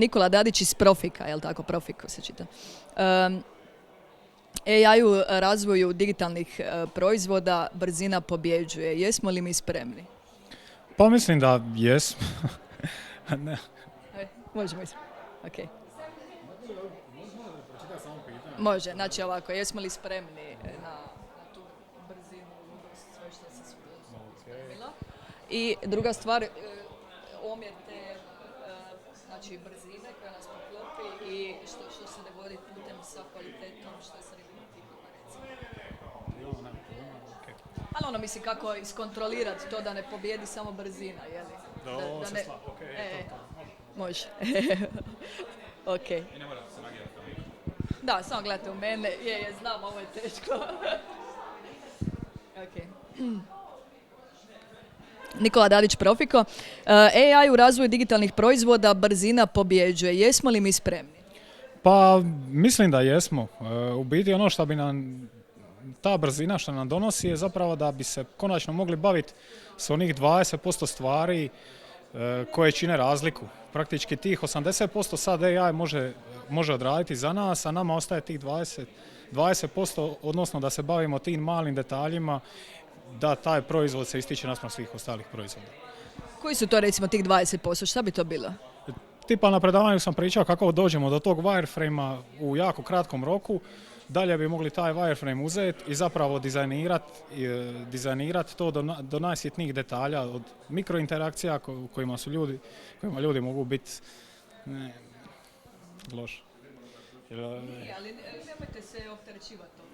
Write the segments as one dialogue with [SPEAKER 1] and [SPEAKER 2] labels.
[SPEAKER 1] Nikola Dadić iz Profika, je li tako? Profiko se čita. AI-u razvoju digitalnih proizvoda brzina pobjeđuje. Jesmo li mi spremni?
[SPEAKER 2] Pa mislim da jesmo. Ne.
[SPEAKER 1] Možemo. Okay. Može, znači ovako, jesmo li spremni na tu brzinu, sve što se spremilo. I druga stvar, omjer te znači brzine koja nas poklopi i što se dogodi putem sa kvalitetom, što je sa regulativom, recimo. Ali ono mislim kako iskontrolirati to da ne pobjedi samo brzina, jeli?
[SPEAKER 2] Da ne...
[SPEAKER 1] Može. Ok. I ne mora se nagledati. Da, samo gledajte u mene. Znam, ovo je teško. Ok. Nikola Dadić, Profiko. AI u razvoju digitalnih proizvoda brzina pobjeđuje. Jesmo li mi spremni?
[SPEAKER 2] Pa mislim da jesmo. U biti ono što bi nam ta brzina što nam donosi je zapravo da bi se konačno mogli baviti s onih 20% stvari koje čine razliku. Praktički tih 80% sad AI može odraditi za nas, a nama ostaje tih 20%, odnosno da se bavimo tim malim detaljima da taj proizvod se ističe naspram svih ostalih proizvoda.
[SPEAKER 1] Koji su to recimo tih 20%? Šta bi to bilo?
[SPEAKER 2] Tipa na predavanju sam pričao kako dođemo do tog wireframe-a u jako kratkom roku. Dalje bi mogli taj wireframe uzeti i zapravo dizajnirati to do najsitnijih detalja, od mikrointerakcija kojima ljudi mogu biti loši.
[SPEAKER 1] Ali nemojte se opterećivati toga.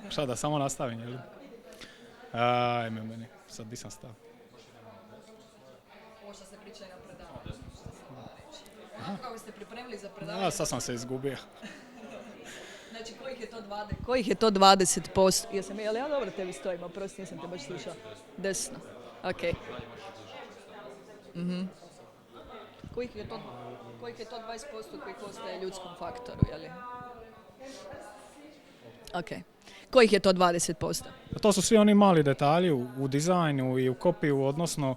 [SPEAKER 2] Šta da, samo nastavim, jel? Ajme meni, sad di sam stao.
[SPEAKER 1] Ovo što ste pričali na predavanju. Kako ste pripremili za predavanje?
[SPEAKER 2] Ja, sad sam se izgubio.
[SPEAKER 1] Znači, kojih je to 20%? Jel ja dobro tebi stojim, oprosti, nisam te baš slušao. Desno. Ok. Mm-hmm. Kojih je to 20% kojih ostaje ljudskom faktoru, jeli? Ok. Kojih je to 20%?
[SPEAKER 2] To su svi oni mali detalji u dizajnu i u kopiju, odnosno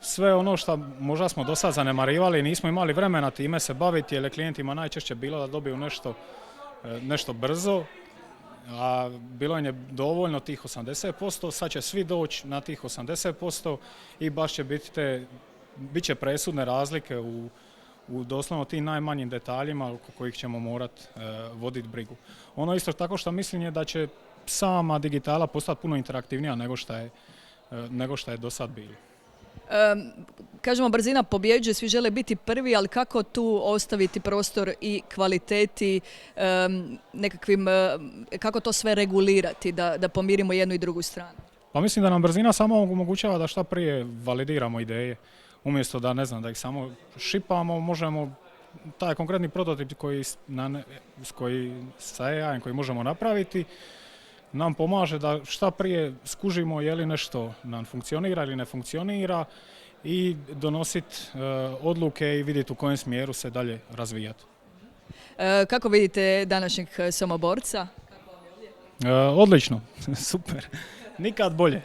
[SPEAKER 2] sve ono što možda smo do sad zanemarivali, nismo imali vremena time se baviti, jer je klijentima najčešće bilo da dobiju nešto brzo, a bilo im je dovoljno tih 80%, sad će svi doći na tih 80% i baš će bit će presudne razlike u doslovno tim najmanjim detaljima oko kojih ćemo morati voditi brigu. Ono isto tako što mislim je da će sama digitala postati puno interaktivnija nego što je do sad bilo.
[SPEAKER 1] Kažemo brzina pobjeđuje, svi žele biti prvi, ali kako tu ostaviti prostor i kvaliteti, kako to sve regulirati, da pomirimo jednu i drugu stranu?
[SPEAKER 2] Pa mislim da nam brzina samo omogućava da šta prije validiramo ideje. Umjesto da da ih samo šipamo, možemo taj konkretni prototip sa AI koji možemo napraviti nam pomaže da šta prije skužimo je li nešto nam funkcionira ili ne funkcionira i donositi odluke i vidjeti u kojem smjeru se dalje razvijati.
[SPEAKER 1] Kako vidite današnjeg samoborca?
[SPEAKER 2] Odlično, super, nikad bolje.